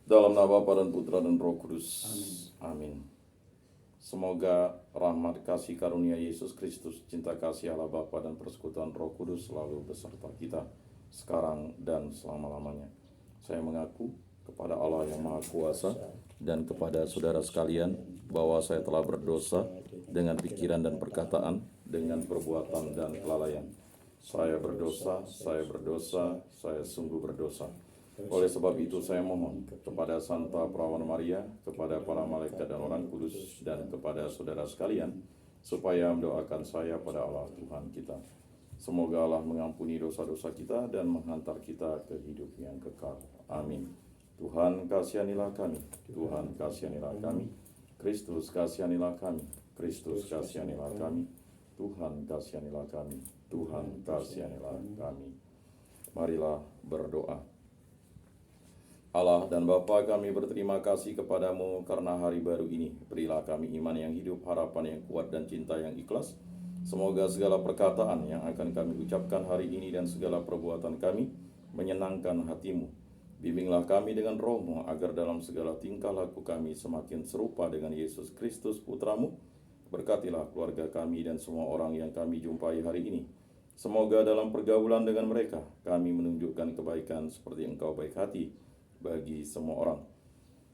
Dalam nama Bapa dan Putra dan Roh Kudus. Amin. Amin. Semoga rahmat kasih karunia Yesus Kristus, cinta kasih Allah Bapa dan persekutuan Roh Kudus selalu beserta kita sekarang dan selama-lamanya. Saya mengaku kepada Allah yang Maha Kuasa dan kepada saudara sekalian bahwa saya telah berdosa dengan pikiran dan perkataan, dengan perbuatan dan kelalaian. Saya berdosa, saya sungguh berdosa. Oleh sebab itu saya mohon kepada Santa Perawan Maria, kepada para malaikat dan orang kudus, dan kepada saudara sekalian, supaya mendoakan saya pada Allah Tuhan kita. Semoga Allah mengampuni dosa-dosa kita dan menghantar kita ke hidup yang kekal. Amin. Tuhan kasihanilah kami, Tuhan kasihanilah kami, Kristus kasihanilah kami, Kristus kasihanilah kami, Tuhan kasihanilah kami, Tuhan kasihanilah kami. Marilah berdoa. Allah dan Bapa, kami berterima kasih kepadamu karena hari baru ini. Berilah kami iman yang hidup, harapan yang kuat, dan cinta yang ikhlas. Semoga segala perkataan yang akan kami ucapkan hari ini dan segala perbuatan kami menyenangkan hatimu. Bimbinglah kami dengan roh-Mu agar dalam segala tingkah laku kami semakin serupa dengan Yesus Kristus Putramu. Berkatilah keluarga kami dan semua orang yang kami jumpai hari ini. Semoga dalam pergaulan dengan mereka kami menunjukkan kebaikan seperti Engkau baik hati bagi semua orang.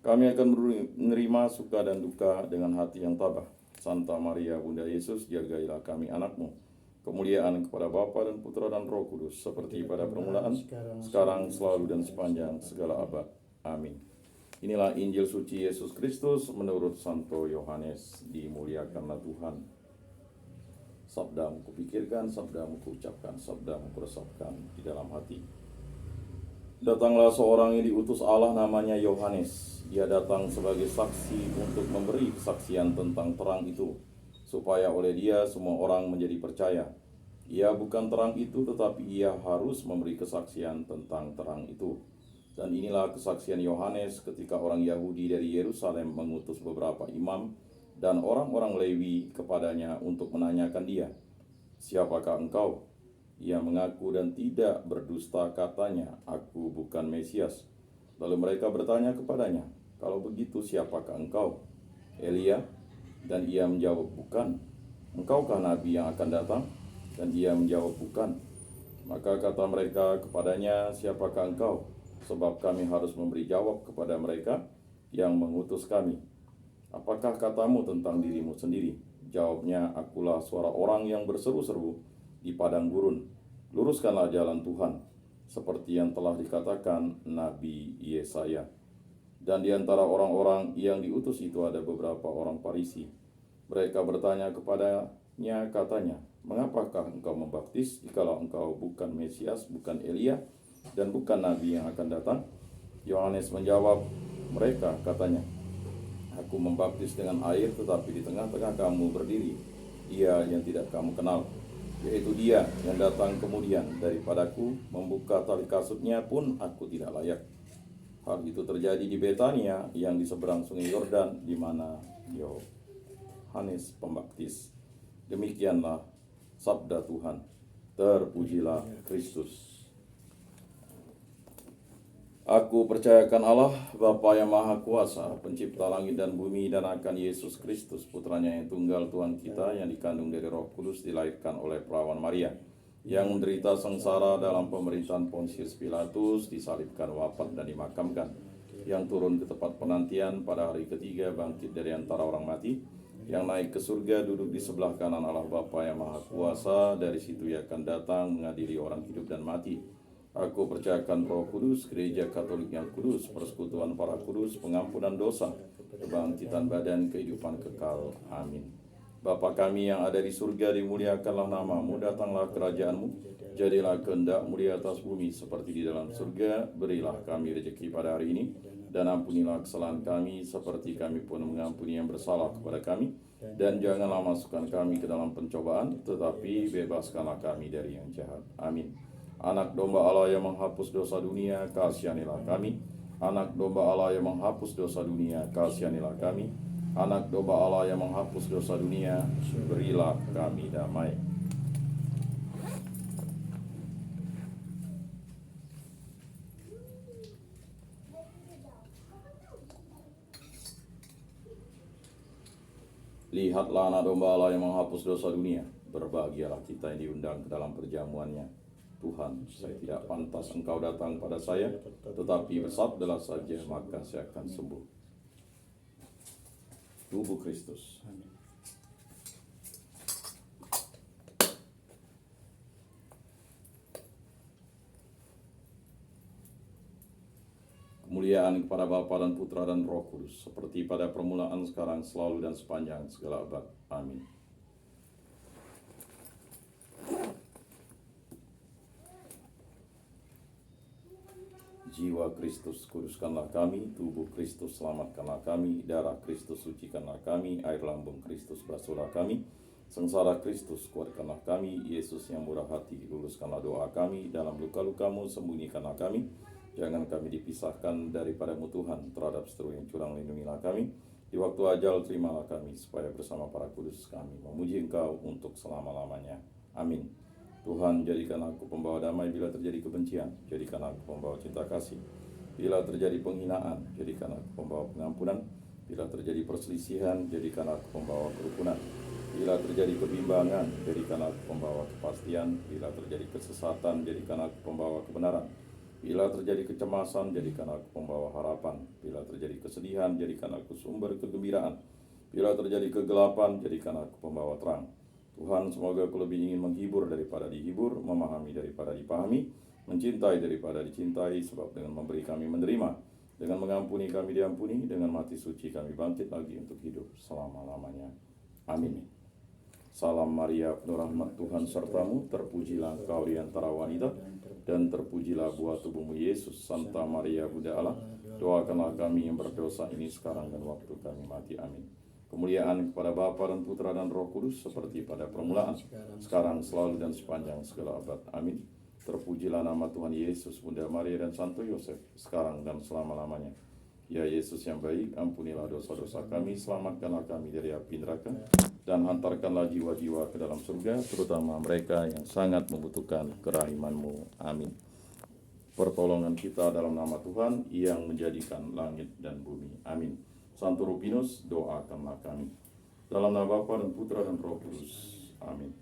Kami akan menerima suka dan duka dengan hati yang tabah. Santa Maria Bunda Yesus, jagailah kami anak-Mu. Kemuliaan kepada Bapa dan Putra dan Roh Kudus, seperti pada permulaan, sekarang, selalu, dan sepanjang segala abad. Amin. Inilah Injil suci Yesus Kristus menurut Santo Yohanes. Dimuliakanlah Tuhan. Sabdamu kupikirkan, sabdamu kuucapkan, sabdamu kuresapkan di dalam hati. Datanglah seorang yang diutus Allah, namanya Yohanes. Dia datang sebagai saksi untuk memberi kesaksian tentang terang itu, supaya oleh dia semua orang menjadi percaya. Ia bukan terang itu, tetapi ia harus memberi kesaksian tentang terang itu. Dan inilah kesaksian Yohanes ketika orang Yahudi dari Yerusalem mengutus beberapa imam dan orang-orang Lewi kepadanya untuk menanyakan dia, "Siapakah engkau?" Ia mengaku dan tidak berdusta, katanya, "Aku bukan Mesias." Lalu mereka bertanya kepadanya, "Kalau begitu siapakah engkau? Elia?" Dan ia menjawab, "Bukan." "Engkaukah Nabi yang akan datang?" Dan ia menjawab, "Bukan." Maka kata mereka kepadanya, "Siapakah engkau? Sebab kami harus memberi jawab kepada mereka yang mengutus kami. Apakah katamu tentang dirimu sendiri?" Jawabnya, "Akulah suara orang yang berseru-seru di padang gurun, luruskanlah jalan Tuhan, seperti yang telah dikatakan Nabi Yesaya." Dan di antara orang-orang yang diutus itu ada beberapa orang Farisi. Mereka bertanya kepadanya, katanya, "Mengapakah engkau membaptis, jikalau engkau bukan Mesias, bukan Elia, dan bukan Nabi yang akan datang?" Yohanes menjawab mereka, katanya, "Aku membaptis dengan air, tetapi di tengah-tengah kamu berdiri Dia yang tidak kamu kenal, yaitu Dia yang datang kemudian daripadaku, membuka tali kasutnya pun aku tidak layak." Hal itu terjadi di Betania yang di seberang sungai Yordan, di mana Yohanes Pembaptis. Demikianlah sabda Tuhan. Terpujilah Kristus. Aku percayakan Allah, Bapa yang Maha Kuasa, pencipta langit dan bumi, dan akan Yesus Kristus, putranya yang tunggal, Tuhan kita, yang dikandung dari Roh Kudus, dilahirkan oleh Perawan Maria, yang menderita sengsara dalam pemerintahan Pontius Pilatus, disalibkan, wafat, dan dimakamkan, yang turun ke tempat penantian, pada hari ketiga bangkit dari antara orang mati, yang naik ke surga, duduk di sebelah kanan Allah Bapa yang Maha Kuasa. Dari situ Ia akan datang mengadili orang hidup dan mati. Aku percayakan Roh Kudus, Gereja Katolik yang kudus, persekutuan para kudus, pengampunan dosa, kebangkitan badan, kehidupan kekal. Amin. Bapa kami yang ada di surga, dimuliakanlah nama-Mu, datanglah kerajaan-Mu, jadilah kehendak-Mu di atas bumi seperti di dalam surga. Berilah kami rezeki pada hari ini, dan ampunilah kesalahan kami seperti kami pun mengampuni yang bersalah kepada kami. Dan janganlah masukkan kami ke dalam pencobaan, tetapi bebaskanlah kami dari yang jahat. Amin. Anak domba Allah yang menghapus dosa dunia, kasihanilah kami. Anak domba Allah yang menghapus dosa dunia, kasihanilah kami. Anak domba Allah yang menghapus dosa dunia, berilah kami damai. Lihatlah anak domba Allah yang menghapus dosa dunia. Berbahagialah kita yang diundang ke dalam perjamuannya. Tuhan, saya tidak pantas Engkau datang pada saya, tetapi bersabdalah saja, maka saya akan sembuh. Tubuh Kristus. Kemuliaan kepada Bapa dan Putra dan Roh Kudus, seperti pada permulaan, sekarang, selalu, dan sepanjang segala abad. Amin. Jiwa Kristus, kuduskanlah kami. Tubuh Kristus, selamatkanlah kami. Darah Kristus, sucikanlah kami. Air lambung Kristus, basuhlah kami. Sengsara Kristus, kuatkanlah kami. Yesus yang murah hati, luluskanlah doa kami. Dalam luka-lukamu, sembunyikanlah kami. Jangan kami dipisahkan daripadamu Tuhan. Terhadap seteru yang curang, lindungilah kami. Di waktu ajal, terimalah kami, supaya bersama para kudus kami memuji Engkau untuk selama-lamanya. Amin. Tuhan, jadikan aku pembawa damai bila terjadi kebencian. Jadikan aku pembawa cinta kasih bila terjadi penghinaan. Jadikan aku pembawa pengampunan bila terjadi perselisihan. Jadikan aku pembawa kerukunan bila terjadi kebimbangan. Jadikan aku pembawa kepastian bila terjadi kesesatan. Jadikan aku pembawa kebenaran bila terjadi kecemasan. Jadikan aku pembawa harapan bila terjadi kesedihan. Jadikan aku sumber kegembiraan bila terjadi kegelapan. Jadikan aku pembawa terang. Tuhan, semoga aku lebih ingin menghibur daripada dihibur, memahami daripada dipahami, mencintai daripada dicintai, sebab dengan memberi kami menerima, dengan mengampuni kami diampuni, dengan mati suci kami bangkit lagi untuk hidup selama-lamanya. Amin. Salam Maria, penuh rahmat Tuhan sertamu, terpujilah engkau di antara wanita, dan terpujilah buah tubuhmu Yesus. Santa Maria Bunda Allah, doakanlah kami yang berdosa ini sekarang dan waktu kami mati. Amin. Kemuliaan kepada Bapa dan Putra dan Roh Kudus, seperti pada permulaan, sekarang, selalu, dan sepanjang segala abad. Amin. Terpujilah nama Tuhan Yesus, Bunda Maria dan Santo Yosef, sekarang dan selama-lamanya. Ya Yesus yang baik, ampunilah dosa-dosa kami, selamatkanlah kami dari api neraka, dan hantarkanlah jiwa-jiwa ke dalam surga, terutama mereka yang sangat membutuhkan kerahiman-Mu. Amin. Pertolongan kita dalam nama Tuhan yang menjadikan langit dan bumi. Amin. Santo Rupinus, doakanlah kami. Dalam nama Bapa dan Putra dan Roh Kudus. Amin.